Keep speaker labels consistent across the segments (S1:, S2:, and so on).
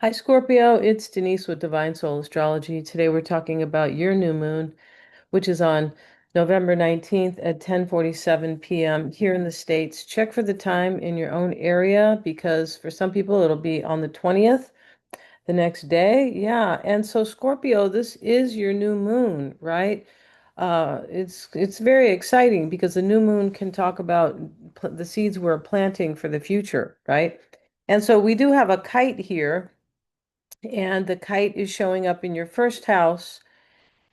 S1: Hi, Scorpio. It's Denise with Divine Soul Astrology. Today we're talking about your new moon, which is on November 19th at 10:47 p.m. here in the States. Check for the time in your own area because for some people it'll be on the 20th, the next day. Yeah. And so Scorpio, this is your new moon, right? It's very exciting because the new moon can talk about the seeds we're planting for the future, right? And so we do have a kite here, and the kite is showing up in your first house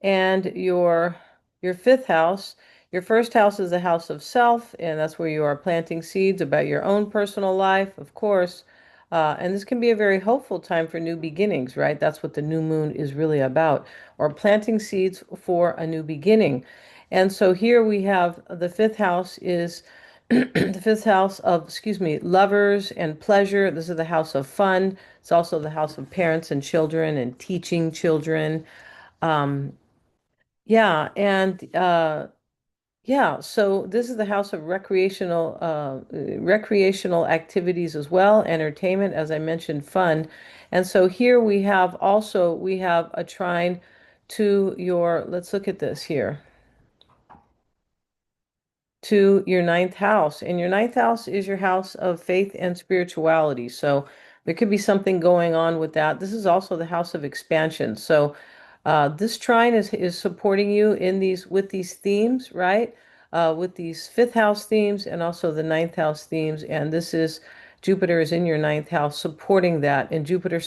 S1: and your fifth house. Your first house is the house of self, and that's where you are planting seeds about your own personal life, of course. And this can be a very hopeful time for new beginnings, right? That's what the new moon is really about, or planting seeds for a new beginning. And so here we have the fifth house is the fifth house of, excuse me, lovers and pleasure. This is the house of fun. It's also the house of parents and children and teaching children. Um, yeah, and yeah, so this is the house of recreational activities as well, entertainment, as I mentioned, fun. And so here we have a trine to your, let's look at this here, to your ninth house. And your ninth house is your house of faith and spirituality. So there could be something going on with that. This is also the house of expansion. So this trine is supporting you in these with these themes, right? With these fifth house themes and also the ninth house themes. And this is Jupiter is in your ninth house supporting that. And Jupiter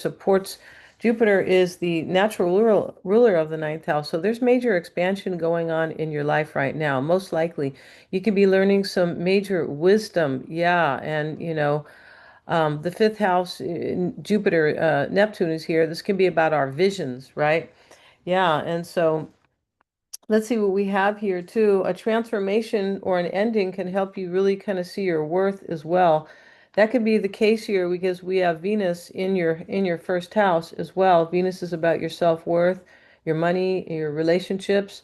S1: is the natural ruler of the ninth house. So there's major expansion going on in your life right now. Most likely, you could be learning some major wisdom. Yeah. And, the fifth house, Jupiter, Neptune is here. This can be about our visions, right? Yeah. And so let's see what we have here too. A transformation or an ending can help you really kind of see your worth as well. That could be the case here because we have Venus in your first house as well. Venus is about your self-worth, your money, your relationships.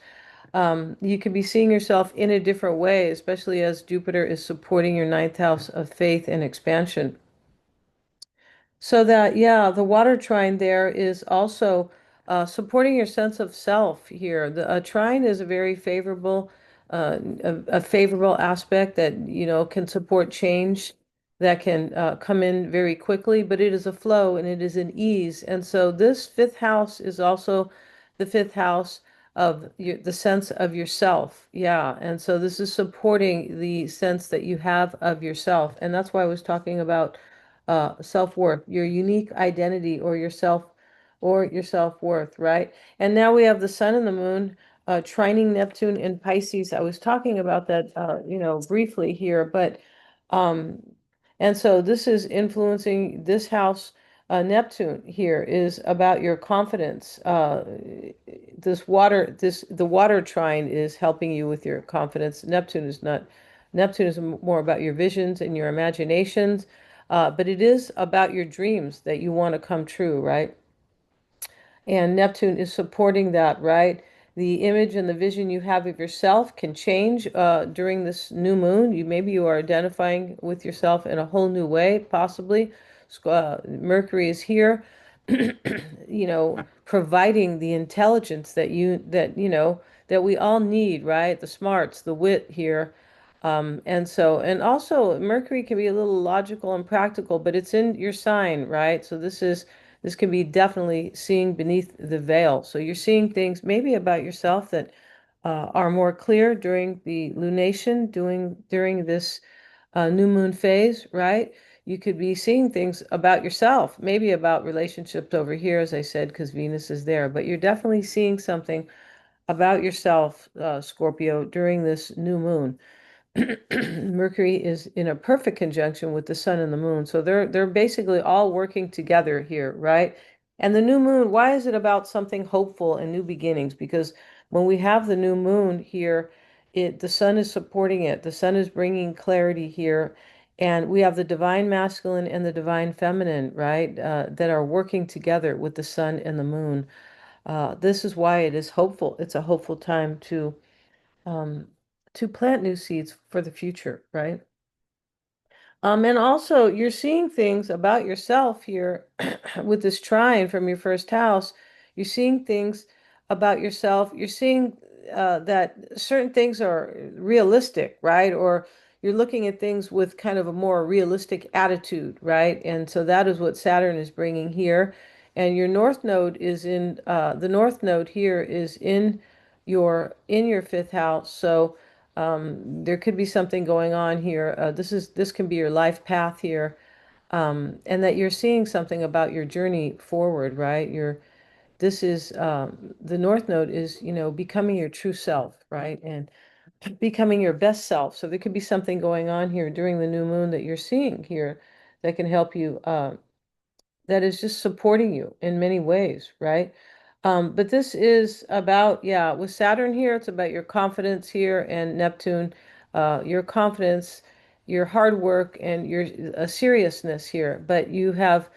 S1: You could be seeing yourself in a different way, especially as Jupiter is supporting your ninth house of faith and expansion. So that, yeah, the water trine there is also supporting your sense of self here. The trine is a very favorable, a favorable aspect that, can support change that can come in very quickly, but it is a flow and it is an ease. And so this fifth house is also the fifth house of the sense of yourself. Yeah. And so this is supporting the sense that you have of yourself. And that's why I was talking about self-worth, your unique identity or your self-worth, right? And now we have the sun and the moon trining Neptune in Pisces. I was talking about that, briefly here, but um, and so this is influencing this house. Neptune here is about your confidence. The water trine is helping you with your confidence. Neptune is not. Neptune is more about your visions and your imaginations, but it is about your dreams that you want to come true, right? And Neptune is supporting that, right? The image and the vision you have of yourself can change during this new moon. Maybe you are identifying with yourself in a whole new way, possibly. Mercury is here, providing the intelligence that we all need, right? The smarts, the wit here. And also Mercury can be a little logical and practical, but it's in your sign, right? So this can be definitely seeing beneath the veil. So you're seeing things maybe about yourself that are more clear during the lunation, during this new moon phase, right? You could be seeing things about yourself, maybe about relationships over here, as I said, because Venus is there, but you're definitely seeing something about yourself, Scorpio, during this new moon. Mercury is in a perfect conjunction with the sun and the moon. So they're basically all working together here, right? And the new moon, why is it about something hopeful and new beginnings? Because when we have the new moon here, the sun is supporting it. The sun is bringing clarity here. And we have the divine masculine and the divine feminine, right? That are working together with the sun and the moon. This is why it is hopeful. It's a hopeful time um, to plant new seeds for the future, right? And also, you're seeing things about yourself here with this trine from your first house. You're seeing things about yourself. You're seeing that certain things are realistic, right? Or you're looking at things with kind of a more realistic attitude, right? And so that is what Saturn is bringing here. And your north node is in the north node here is in your fifth house. So there could be something going on here. This can be your life path here, and that you're seeing something about your journey forward, right? This is the North Node is, becoming your true self, right? And becoming your best self. So there could be something going on here during the new moon that you're seeing here that can help you that is just supporting you in many ways, right? But this is about, yeah, with Saturn here, it's about your confidence here, and Neptune, your confidence, your hard work, and your seriousness here. But you have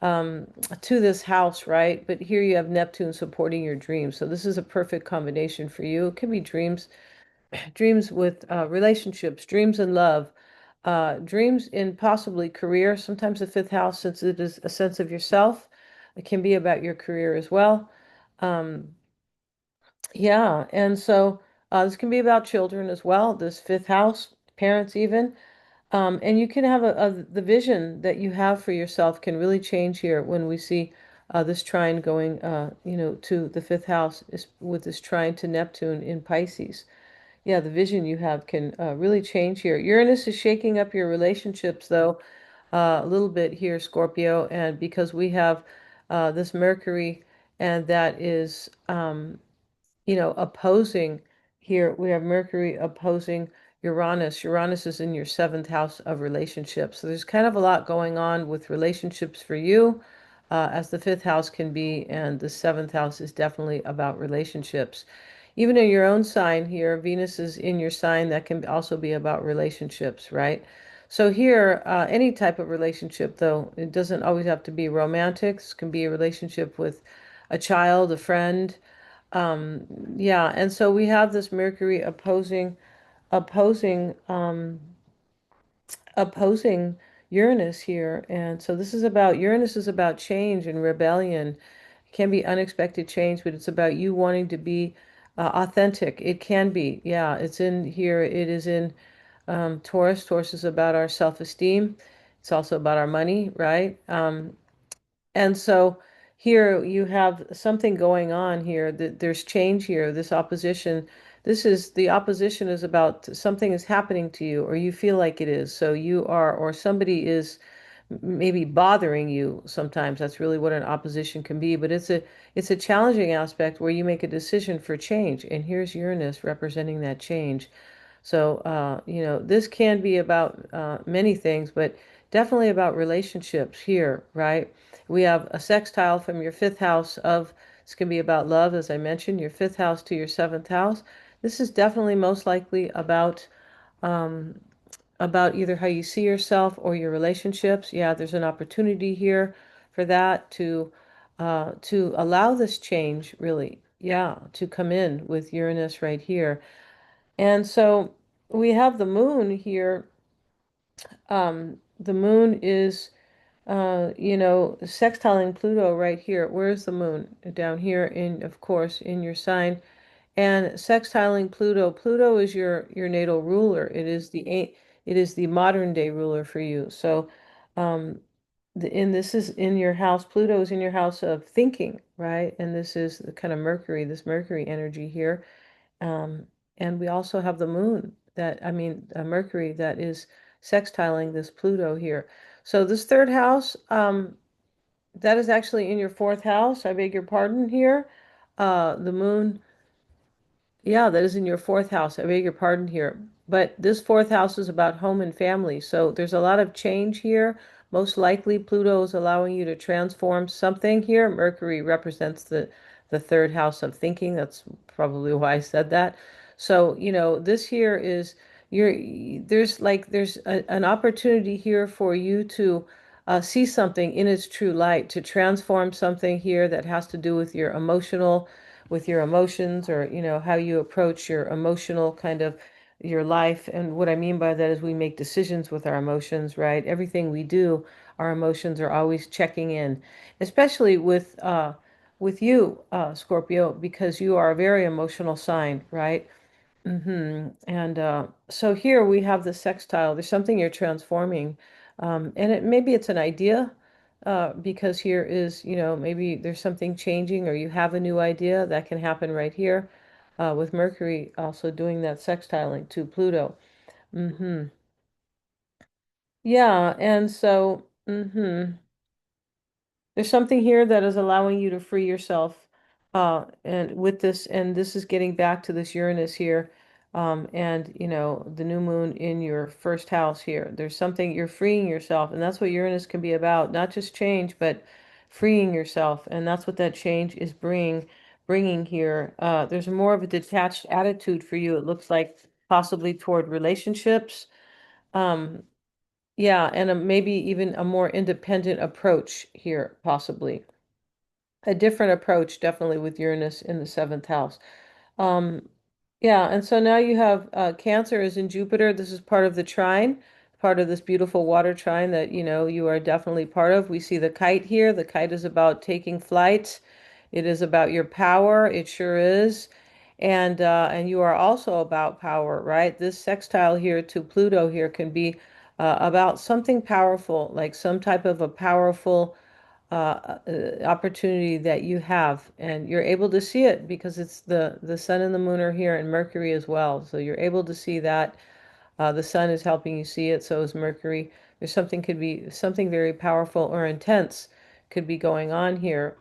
S1: um, to this house, right? But here you have Neptune supporting your dreams. So this is a perfect combination for you. It could be dreams with relationships, dreams in love, dreams in possibly career. Sometimes the fifth house, since it is a sense of yourself, it can be about your career as well. Um, yeah, and so this can be about children as well. This fifth house, parents even. And you can have the vision that you have for yourself can really change here when we see this trine going, to the fifth house is with this trine to Neptune in Pisces. Yeah, the vision you have can really change here. Uranus is shaking up your relationships, though, a little bit here, Scorpio, and because we have this Mercury, and that is, opposing here. We have Mercury opposing Uranus. Uranus is in your seventh house of relationships. So there's kind of a lot going on with relationships for you, as the fifth house can be, and the seventh house is definitely about relationships. Even in your own sign here, Venus is in your sign, that can also be about relationships, right? So here, any type of relationship, though, it doesn't always have to be romantic. This can be a relationship with a child, a friend, um, yeah, and so we have this Mercury opposing, opposing Uranus here. And so Uranus is about change and rebellion. It can be unexpected change, but it's about you wanting to be authentic. It can be, yeah, it's in here. It is in Taurus. Taurus is about our self-esteem. It's also about our money, right? And so here you have something going on here, that there's change here, this opposition. The opposition is about something is happening to you, or you feel like it is. So you are, or somebody is maybe bothering you sometimes. That's really what an opposition can be. But it's a challenging aspect where you make a decision for change. And here's Uranus representing that change. So, this can be about many things, but definitely about relationships here, right? We have a sextile from your fifth house of, this can be about love, as I mentioned, your fifth house to your seventh house. This is definitely most likely um, about either how you see yourself or your relationships. Yeah, there's an opportunity here for that to allow this change, really. Yeah, to come in with Uranus right here. And so we have the moon here. The moon is, sextiling Pluto right here. Where's the moon? Down here of course, in your sign. And sextiling Pluto. Pluto is your natal ruler. It is the modern day ruler for you. So, this is in your house. Pluto is in your house of thinking, right? And this is the kind of this Mercury energy here. Um, and we also have the moon Mercury that is sextiling this Pluto here. So this third house, that is actually in your fourth house. I beg your pardon here. The moon, yeah, that is in your fourth house. I beg your pardon here. But this fourth house is about home and family. So there's a lot of change here. Most likely, Pluto is allowing you to transform something here. Mercury represents the third house of thinking. That's probably why I said that. So, this here is there's an opportunity here for you to see something in its true light, to transform something here that has to do with your emotions, or how you approach your emotional kind of your life. And what I mean by that is we make decisions with our emotions, right? Everything we do, our emotions are always checking in, especially with you, Scorpio, because you are a very emotional sign, right? And so here we have the sextile. There's something you're transforming, and maybe it's an idea, because here is, maybe there's something changing, or you have a new idea that can happen right here, with Mercury also doing that sextiling to Pluto. Hmm Yeah, and so, there's something here that is allowing you to free yourself, and this is getting back to this Uranus here, and the new moon in your first house here. There's something you're freeing yourself, and that's what Uranus can be about, not just change, but freeing yourself, and that's what that change is bringing here. There's more of a detached attitude for you, it looks like, possibly toward relationships. Um, yeah, and maybe even a more independent approach here, possibly a different approach, definitely with Uranus in the seventh house. Um, yeah, and so now you have Cancer is in Jupiter. This is part of the trine, part of this beautiful water trine that you are definitely part of. We see the kite here. The kite is about taking flight. It is about your power. It sure is. And you are also about power, right? This sextile here to Pluto here can be about something powerful, like some type of a powerful opportunity that you have, and you're able to see it because it's the sun and the moon are here, and Mercury as well. So you're able to see that. The sun is helping you see it, so is Mercury. There's something could be something very powerful or intense could be going on here,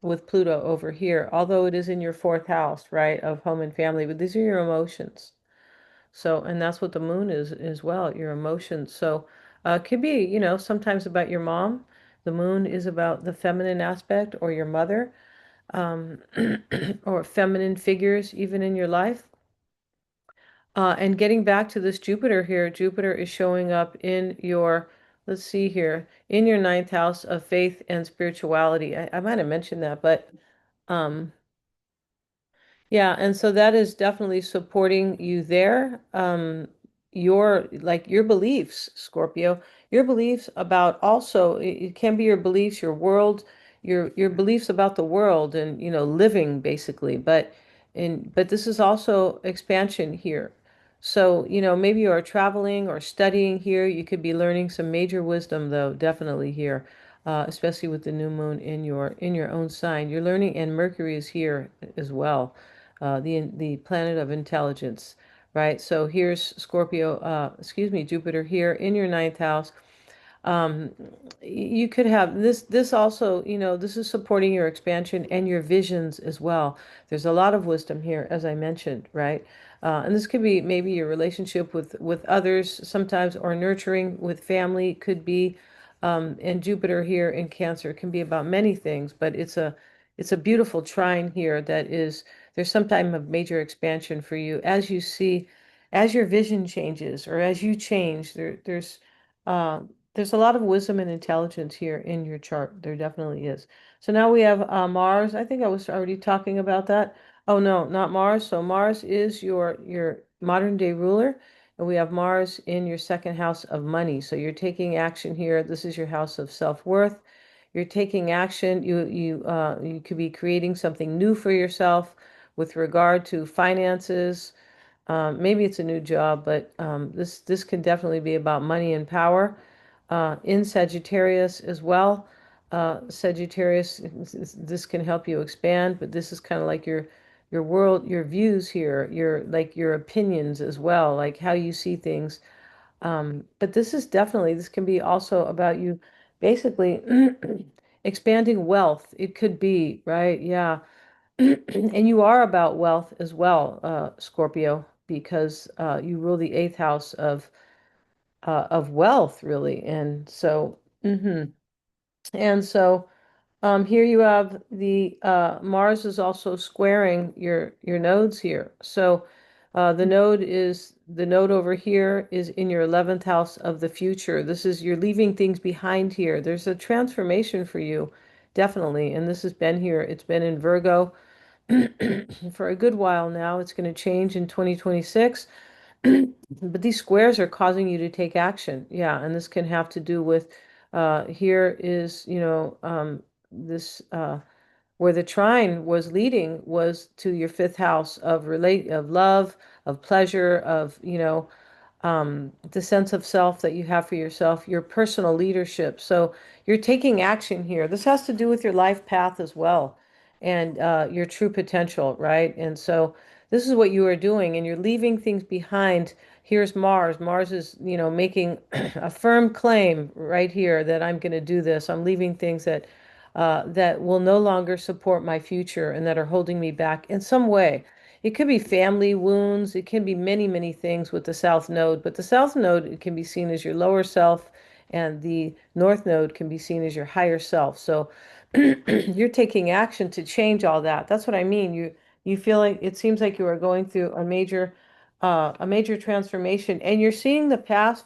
S1: with Pluto over here, although it is in your fourth house, right, of home and family, but these are your emotions. So, and that's what the moon is as well, your emotions. So, it could be, sometimes about your mom. The moon is about the feminine aspect, or your mother, um, or feminine figures even in your life. And getting back to this Jupiter here, Jupiter is showing up in your, let's see here, in your ninth house of faith and spirituality. I might have mentioned that, but um, yeah, and so that is definitely supporting you there. Your beliefs, Scorpio, your beliefs about also it can be your beliefs, your world, your beliefs about the world and living basically. But this is also expansion here. So, maybe you are traveling or studying here. You could be learning some major wisdom though, definitely here. Especially with the new moon in your own sign. You're learning, and Mercury is here as well, the planet of intelligence, right? So here's Scorpio, excuse me, Jupiter here in your ninth house. um, you could have this also, this is supporting your expansion and your visions as well. There's a lot of wisdom here, as I mentioned, right? And this could be maybe your relationship with others sometimes, or nurturing with family could be. And Jupiter here in Cancer can be about many things, but it's a beautiful trine here that is, there's some type of major expansion for you as you see, as your vision changes, or as you change, uh, there's a lot of wisdom and intelligence here in your chart. There definitely is. So now we have Mars. I think I was already talking about that. Oh no, not Mars. So Mars is your modern day ruler, and we have Mars in your second house of money. So you're taking action here. This is your house of self-worth. You're taking action. You could be creating something new for yourself with regard to finances. Maybe it's a new job, but this can definitely be about money and power. In Sagittarius as well. Sagittarius, this can help you expand, but this is kind of like your world, your views here, your opinions as well, like how you see things. But this can be also about you basically expanding wealth. It could be, right? Yeah. And you are about wealth as well, Scorpio, because you rule the eighth house of wealth, really. And so here you have the Mars is also squaring your nodes here. So the node over here is in your 11th house of the future. This is, you're leaving things behind here. There's a transformation for you, definitely. And this has been here. It's been in Virgo for a good while now. It's going to change in 2026. But these squares are causing you to take action. Yeah, and this can have to do with here is, this where the trine was leading was to your fifth house of relate of love, of pleasure, of, the sense of self that you have for yourself, your personal leadership. So you're taking action here. This has to do with your life path as well and your true potential, right? And so this is what you are doing, and you're leaving things behind. Here's Mars. Mars is, making a firm claim right here that I'm going to do this. I'm leaving things that will no longer support my future and that are holding me back in some way. It could be family wounds. It can be many, many things with the South Node, but the South Node it can be seen as your lower self, and the North Node can be seen as your higher self. So you're taking action to change all that. That's what I mean. You feel like it seems like you are going through a major transformation, and you're seeing the past,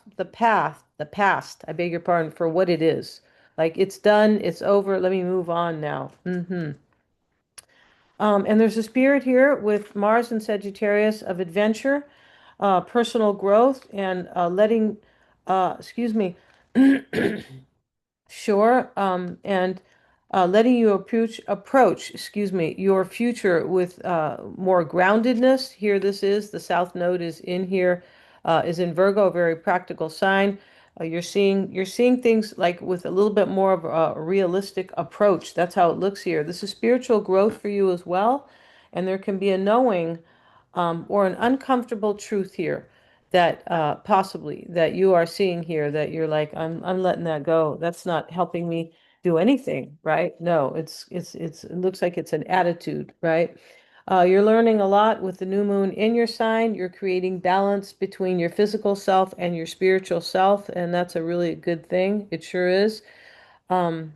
S1: I beg your pardon, for what it is. Like it's done, it's over. Let me move on now. And there's a spirit here with Mars and Sagittarius of adventure, personal growth, and excuse me, sure, and letting you excuse me, your future with more groundedness. Here, this is the South Node is in here, is in Virgo, a very practical sign. You're seeing things like with a little bit more of a realistic approach. That's how it looks here. This is spiritual growth for you as well, and there can be a knowing or an uncomfortable truth here that possibly that you are seeing here that you're like, I'm letting that go. That's not helping me do anything, right? No, it looks like it's an attitude, right? You're learning a lot with the new moon in your sign. You're creating balance between your physical self and your spiritual self, and that's a really good thing. It sure is. Um,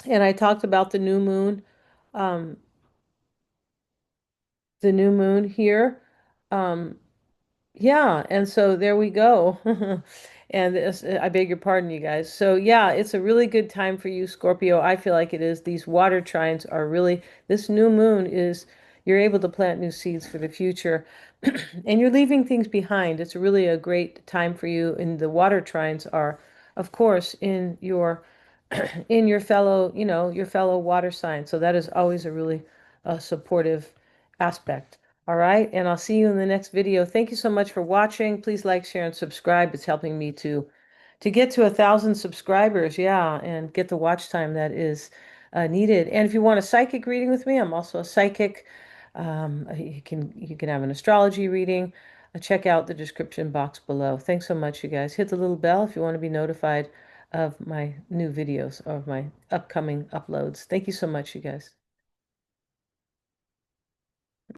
S1: and I talked about um, the new moon here. Um, Yeah, and so there we go. And I beg your pardon, you guys. So yeah, it's a really good time for you, Scorpio. I feel like it is. These water trines are really, this new moon is, you're able to plant new seeds for the future and you're leaving things behind. It's really a great time for you. And the water trines are, of course, in your in your fellow, your fellow water sign. So that is always a really supportive aspect. All right, and I'll see you in the next video. Thank you so much for watching. Please like, share, and subscribe. It's helping me to get to 1,000 subscribers, yeah, and get the watch time that is needed. And if you want a psychic reading with me, I'm also a psychic. You can have an astrology reading. Check out the description box below. Thanks so much, you guys. Hit the little bell if you want to be notified of my new videos or of my upcoming uploads. Thank you so much, you guys.